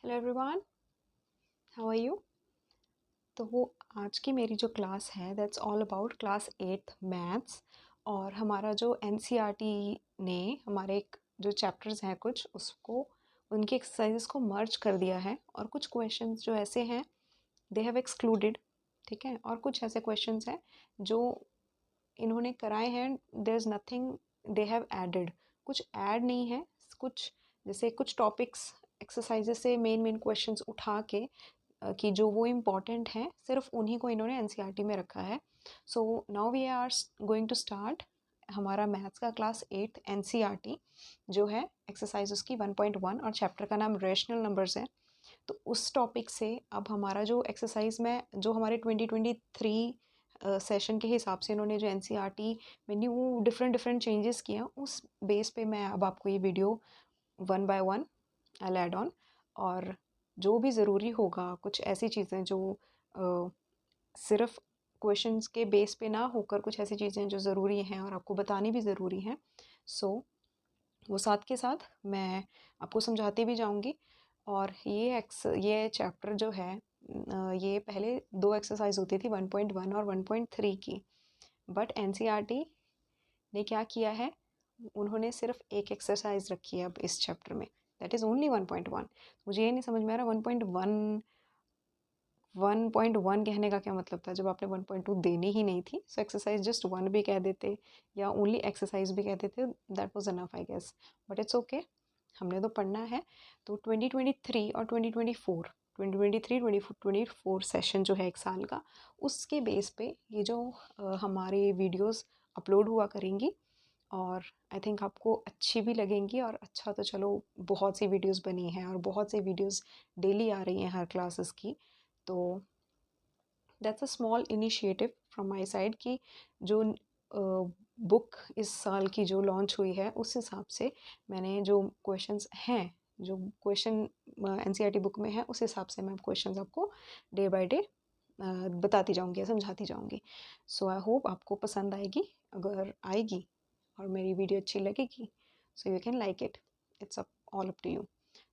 Hello everyone, how are you. तो वो आज की मेरी जो क्लास है that's all about class 8th maths. और हमारा जो एनसीईआरटी ने हमारे जो चैप्टर्स हैं कुछ उसको उनकी एक्सरसाइजेस को मर्ज कर दिया है और कुछ क्वेश्चंस जो ऐसे हैं दे हैव एक्सक्लूडेड, ठीक है, और कुछ ऐसे क्वेश्चंस हैं जो इन्होंने कराए हैं there is nothing they have added, कुछ ऐड नहीं है। कुछ जैसे कुछ टॉपिक्स एक्सरसाइजेस से मेन क्वेश्चंस उठा के कि जो वो इम्पॉर्टेंट हैं सिर्फ उन्हीं को इन्होंने एनसीईआरटी में रखा है। So now we are going to start हमारा मैथ्स का क्लास 8th एनसीईआरटी जो है एक्सरसाइज उसकी 1.1 और चैप्टर का नाम रेशनल नंबर्स है। तो उस टॉपिक से अब हमारा जो एक्सरसाइज में जो हमारे 2023 सेशन के हिसाब से इन्होंने जो एनसीईआरटी में न्यू डिफरेंट चेंजेस किए हैं उस बेस पे मैं अब आपको ये video 1 by 1 I add on. और जो भी ज़रूरी होगा कुछ ऐसी चीज़ें जो सिर्फ क्वेश्चंस के बेस पे ना होकर कुछ ऐसी चीज़ें जो ज़रूरी हैं और आपको बतानी भी ज़रूरी हैं। सो वो साथ के साथ मैं आपको समझाती भी जाऊंगी। और ये चैप्टर जो है ये पहले दो एक्सरसाइज होती थी 1.1 और 1.3 की, बट एनसीईआरटी ने क्या किया है उन्होंने सिर्फ एक एक्सरसाइज रखी है अब इस चैप्टर में, दैट इज़ ओनली 1.1। मुझे ये नहीं समझ में आ रहा 1.1 कहने का क्या मतलब था जब आपने 1.2 देनी ही नहीं थी। सो एक्सरसाइज जस्ट 1 भी कह देते या ओनली एक्सरसाइज भी कह देते, that was enough I guess, but it's okay, हमने तो पढ़ना है। तो 2023 और 2024 सेशन जो है एक साल का, उसके बेस पे ये जो हमारे वीडियोस अपलोड हुआ करेंगी और आई थिंक आपको अच्छी भी लगेंगी। और अच्छा तो चलो बहुत सी वीडियोस बनी हैं और बहुत सी वीडियोस डेली आ रही हैं हर क्लासेस की। तो that's a small initiative from my side कि जो बुक इस साल की जो लॉन्च हुई है उस हिसाब से मैंने जो क्वेश्चंस हैं जो क्वेश्चन एनसीईआरटी बुक में है उस हिसाब से मैं क्वेश्चंस आपको डे बाय डे बताती जाऊंगी या समझाती जाऊंगी। सो आई होप आपको पसंद आएगी। अगर आएगी और मेरी वीडियो अच्छी लगेगी so you can like it, it's up all up to you.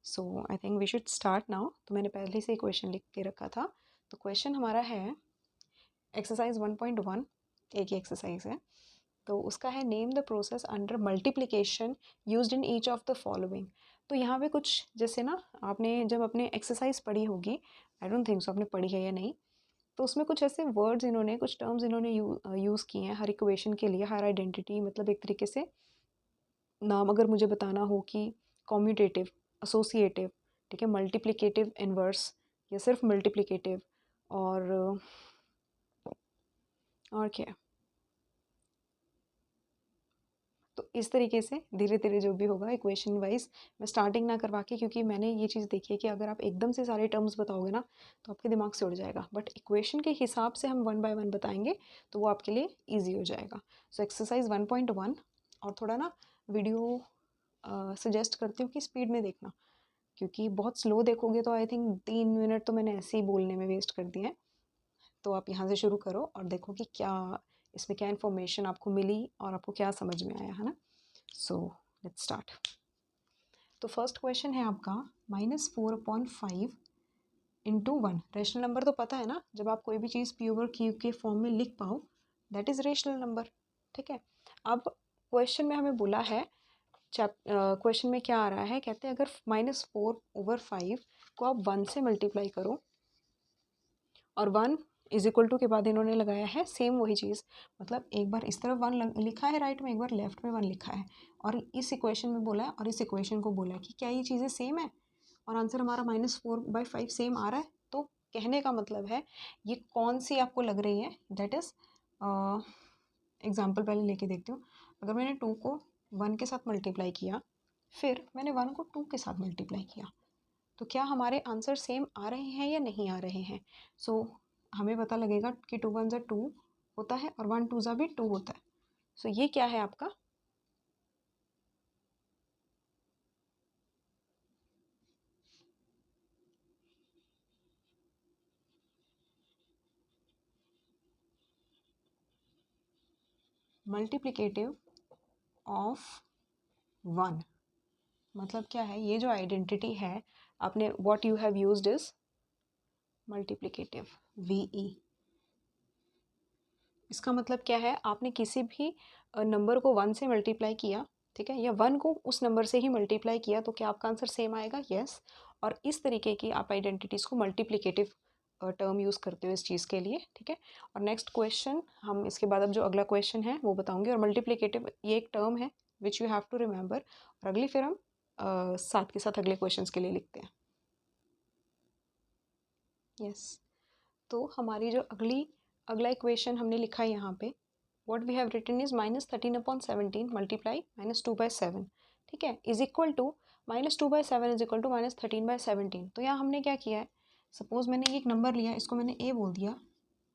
So I think we should start now. तो मैंने पहले से ही क्वेश्चन लिख के रखा था। तो क्वेश्चन हमारा है एक्सरसाइज 1.1, एक ही एक्सरसाइज है। तो उसका है name the process under multiplication used in each of the following. तो यहाँ पे कुछ जैसे ना आपने जब अपने एक्सरसाइज पढ़ी होगी, आई डोंट थिंक सो आपने पढ़ी है या नहीं, तो उसमें कुछ ऐसे वर्ड्स इन्होंने कुछ टर्म्स इन्होंने यूज़ किए हैं हर इक्वेशन के लिए, हर आइडेंटिटी, मतलब एक तरीके से नाम अगर मुझे बताना हो कि कॉम्यूटेटिव, एसोसिएटिव, ठीक है, मल्टीप्लिकेटिव इन्वर्स या सिर्फ मल्टीप्लिकेटिव और क्या है। तो इस तरीके से धीरे धीरे जो भी होगा इक्वेशन वाइज, मैं स्टार्टिंग ना करवा के, क्योंकि मैंने ये चीज़ देखी है कि अगर आप एकदम से सारे टर्म्स बताओगे ना तो आपके दिमाग से उड़ जाएगा, बट इक्वेशन के हिसाब से हम 1 बाय 1 बताएंगे तो वो आपके लिए ईजी हो जाएगा। सो एक्सरसाइज 1.1, और थोड़ा ना वीडियो सजेस्ट करती हूँ कि स्पीड में देखना, क्योंकि बहुत स्लो देखोगे तो आई थिंक 3 मिनट तो मैंने ऐसे ही बोलने में वेस्ट कर दिए हैं। तो आप यहाँ से शुरू करो और देखो कि क्या इसमें क्या इन्फॉर्मेशन आपको मिली और आपको क्या समझ में आया, है ना। So let's start. तो फर्स्ट क्वेश्चन है आपका -4/5 इंटू 1। रेशनल नंबर तो पता है ना, जब आप कोई भी चीज़ पी ओवर क्यू के फॉर्म में लिख पाओ दैट इज़ रेशनल नंबर, ठीक है। अब क्वेश्चन में हमें बोला है, क्वेश्चन में क्या आ रहा है, कहते हैं अगर -4/5 को आप 1 से मल्टीप्लाई करो और 1 इज इक्वल टू के बाद इन्होंने लगाया है सेम वही चीज़, मतलब एक बार इस तरफ 1 लिखा है राइट में, एक बार लेफ्ट में 1 लिखा है, और इस इक्वेशन में बोला है और इस इक्वेशन को बोला है कि क्या ये चीज़ें सेम है, और आंसर हमारा -4/5 सेम आ रहा है। तो कहने का मतलब है ये कौन सी आपको लग रही है, दैट इज़ एग्जाम्पल पहले लेके देखती हूँ। अगर मैंने 2 को 1 के साथ मल्टीप्लाई किया, फिर मैंने 1 को 2 के साथ मल्टीप्लाई किया, तो क्या हमारे आंसर सेम आ रहे हैं या नहीं आ रहे हैं। सो हमें पता लगेगा कि 2 1 2 होता है और 1 2 भी 2 होता है। सो ये क्या है आपका मल्टीप्लिकेटिव ऑफ 1, मतलब क्या है, ये जो आइडेंटिटी है आपने what you have used is multiplicative VE। इसका मतलब क्या है, आपने किसी भी नंबर को 1 से मल्टीप्लाई किया, ठीक है, या 1 को उस नंबर से ही मल्टीप्लाई किया तो क्या आपका आंसर सेम आएगा? यस। और इस तरीके की आप आइडेंटिटीज़ को मल्टीप्लिकेटिव टर्म यूज़ करते हो इस चीज़ के लिए, ठीक है। और नेक्स्ट क्वेश्चन हम इसके बाद अब जो अगला क्वेश्चन है वो बताऊंगी। और मल्टीप्लिकेटिव ये एक टर्म है which you have to remember. और अगली फिर हम साथ के साथ अगले क्वेश्चंस के लिए लिखते हैं। यस तो हमारी जो अगला इक्वेशन हमने लिखा है यहाँ पे, what we have written is -13/17 multiply -2/7, ठीक है, is equal to -2/7 is equal to -13/17। तो यहाँ हमने क्या किया है, सपोज मैंने ये एक नंबर लिया, इसको मैंने A बोल दिया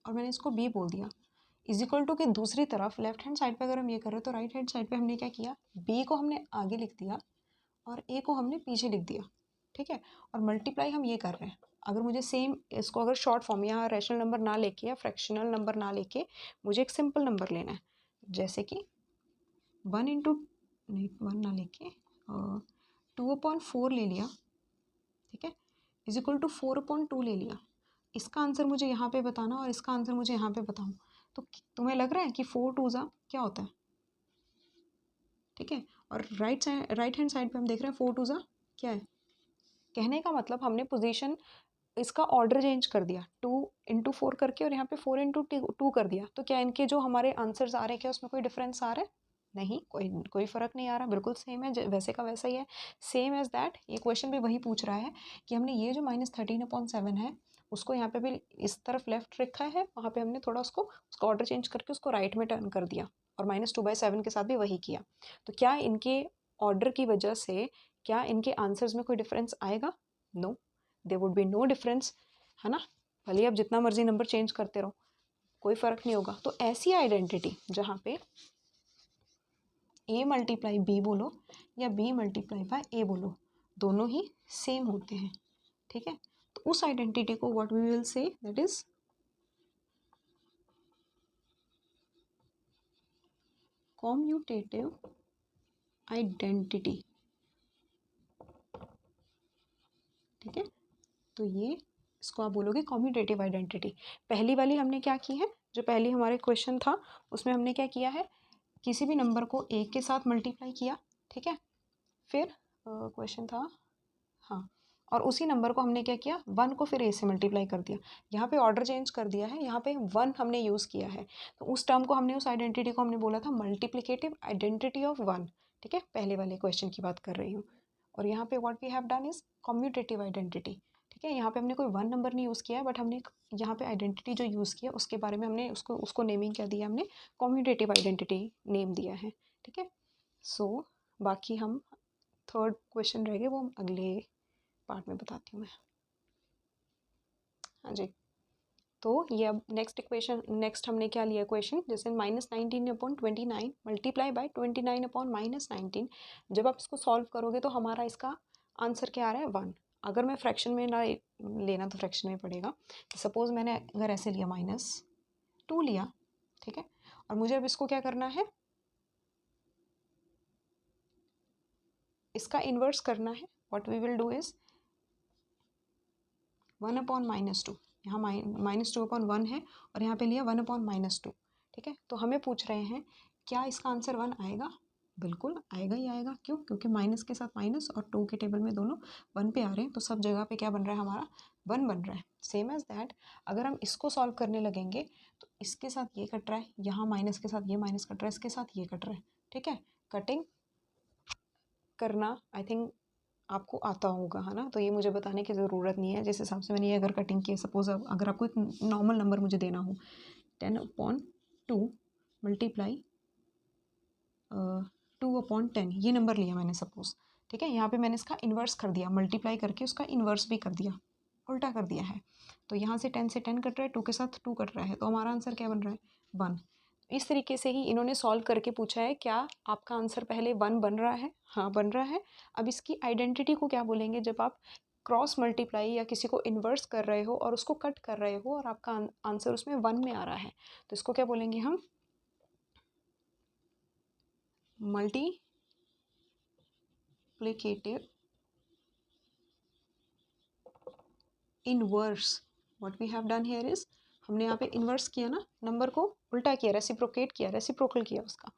और मैंने इसको B बोल दिया, इज इक्वल टू के दूसरी तरफ लेफ्ट हैंड साइड पे अगर हम ये कर रहे हैं तो राइट हैंड साइड पे हमने क्या किया, B को हमने आगे लिख दिया और A को हमने पीछे लिख दिया, ठीक है। और मल्टीप्लाई हम ये कर रहे हैं, अगर मुझे सेम इसको अगर शॉर्ट फॉर्म यहाँ रैशनल नंबर ना लेके या फ्रैक्शनल नंबर ना लेके मुझे एक सिंपल नंबर लेना है, जैसे कि 1 इंटू नहीं 1 ना लेके 2/4 ले लिया, ठीक है, इज इक्वल टू 4/2 ले लिया। इसका आंसर मुझे यहाँ पे बताना और इसका आंसर मुझे यहाँ पे बताऊँ, तो तुम्हें लग रहा है कि 4 2 क्या होता है, ठीक है। और राइट हैंड साइड पे हम देख रहे हैं 4 2 क्या है। कहने का मतलब हमने पोजीशन इसका ऑर्डर चेंज कर दिया, 2 × 4 करके और यहाँ पे 4 × 2 कर दिया। तो क्या इनके जो हमारे आंसर्स आ रहे हैं क्या उसमें कोई डिफरेंस आ रहा है? नहीं, कोई फ़र्क नहीं आ रहा, बिल्कुल सेम है, वैसे का वैसा ही है। सेम एज दैट ये क्वेश्चन भी वही पूछ रहा है कि हमने ये जो -13/7 है उसको यहाँ पे भी इस तरफ लेफ्ट रखा है, वहाँ पे हमने थोड़ा उसका ऑर्डर चेंज करके उसको राइट में टर्न कर दिया और -2/7 के साथ भी वही किया। तो क्या इनके ऑर्डर की वजह से क्या इनके आंसर्स में कोई डिफरेंस आएगा? No, there would be no difference, है ना। भले आप जितना मर्जी नंबर चेंज करते रहो कोई फ़र्क नहीं होगा। तो ऐसी आइडेंटिटी जहाँ पे A × B बोलो या B × A बोलो, दोनों ही सेम होते हैं, ठीक है। तो उस आइडेंटिटी को what we will say, that is commutative identity, ठीक है। तो ये इसको आप बोलोगे कॉम्यूटेटिव आइडेंटिटी। पहली वाली हमने क्या की है, जो पहली हमारे क्वेश्चन था उसमें हमने क्या किया है, किसी भी नंबर को एक के साथ मल्टीप्लाई किया, ठीक है। फिर क्वेश्चन था, हाँ, और उसी नंबर को हमने क्या किया, 1 को फिर A से मल्टीप्लाई कर दिया। यहाँ पे ऑर्डर चेंज कर दिया है, यहाँ पे 1 हमने यूज़ किया है, तो उस टर्म को हमने, उस आइडेंटिटी को हमने बोला था मल्टीप्लिकेटिव आइडेंटिटी ऑफ 1, ठीक है। पहले वाले क्वेश्चन की बात कर रही हूँ। और यहाँ पे what we have done is commutative identity, ठीक है। यहाँ पे हमने कोई 1 नंबर नहीं यूज़ किया है, बट हमने यहाँ पे आइडेंटिटी जो यूज़ किया उसके बारे में हमने उसको नेमिंग क्या दिया, हमने कम्यूटेटिव आइडेंटिटी नेम दिया है, ठीक है। सो बाकी हम थर्ड क्वेश्चन रह गए, वो हम अगले पार्ट में बताती हूँ मैं। हाँ जी, तो ये अब नेक्स्ट हमने क्या लिया क्वेश्चन, जैसे -19/29 मल्टीप्लाई बाय 29/-19। जब आप इसको सॉल्व करोगे तो हमारा इसका आंसर क्या आ रहा है, 1। अगर मैं फ्रैक्शन में ना लेना तो फ्रैक्शन में पड़ेगा। सपोज मैंने अगर ऐसे लिया -2 लिया, ठीक है, और मुझे अब इसको क्या करना है, इसका इन्वर्स करना है। What we will do is 1/-2, यहाँ -2/1 है और यहाँ पे लिया 1/-2, ठीक है। तो हमें पूछ रहे हैं क्या इसका आंसर 1 आएगा? बिल्कुल आएगा ही आएगा। क्यों? क्योंकि माइनस के साथ माइनस और 2 के टेबल में दोनों 1 पे आ रहे हैं, तो सब जगह पे क्या बन रहा है, हमारा 1 बन रहा है। सेम एज दैट अगर हम इसको सॉल्व करने लगेंगे तो इसके साथ ये कट रहा है, यहाँ माइनस के साथ ये माइनस कट रहा है, इसके साथ ये कट रहा है, ठीक है। कटिंग करना आई थिंक आपको आता होगा, है ना, तो ये मुझे बताने की ज़रूरत नहीं है। जिस हिसाब से मैंने ये अगर कटिंग की, सपोज अगर आपको एक नॉर्मल नंबर मुझे देना हो 10/2 मल्टीप्लाई 2/10, ये नंबर लिया मैंने सपोज, ठीक है। यहाँ पे मैंने इसका इन्वर्स कर दिया, मल्टीप्लाई करके उसका इन्वर्स भी कर दिया, उल्टा कर दिया है। तो यहाँ से 10 से 10 कट रहा है, 2 के साथ 2 कट रहा है, तो हमारा आंसर क्या बन रहा है, 1। इस तरीके से ही इन्होंने सॉल्व करके पूछा है क्या आपका आंसर पहले 1 बन रहा है, हाँ बन रहा है। अब इसकी आइडेंटिटी को क्या बोलेंगे, जब आप क्रॉस मल्टीप्लाई या किसी को इन्वर्स कर रहे हो और उसको कट कर रहे हो और आपका आंसर उसमें 1 में आ रहा है, तो इसको क्या बोलेंगे हम, multiplicative inverse, what we have done here is, हमने यहाँ पे इन्वर्स किया ना, नंबर को उल्टा किया, रेसिप्रोकेट किया, रेसिप्रोकल किया उसका,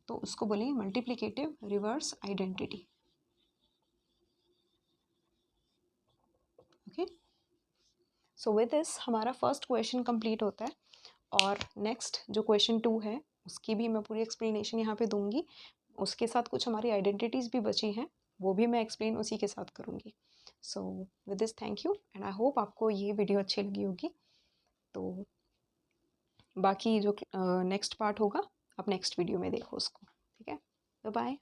तो उसको बोलेंगे multiplicative reverse identity. Okay, so with this हमारा फर्स्ट क्वेश्चन कंप्लीट होता है, और नेक्स्ट जो क्वेश्चन 2 है उसकी भी मैं पूरी एक्सप्लेनेशन यहाँ पे दूंगी, उसके साथ कुछ हमारी आइडेंटिटीज़ भी बची हैं, वो भी मैं एक्सप्लेन उसी के साथ करूँगी। So with this thank you, and I hope आपको ये वीडियो अच्छी लगी होगी। तो बाकी जो नेक्स्ट पार्ट होगा आप नेक्स्ट वीडियो में देखो उसको, ठीक है, बाय बाय।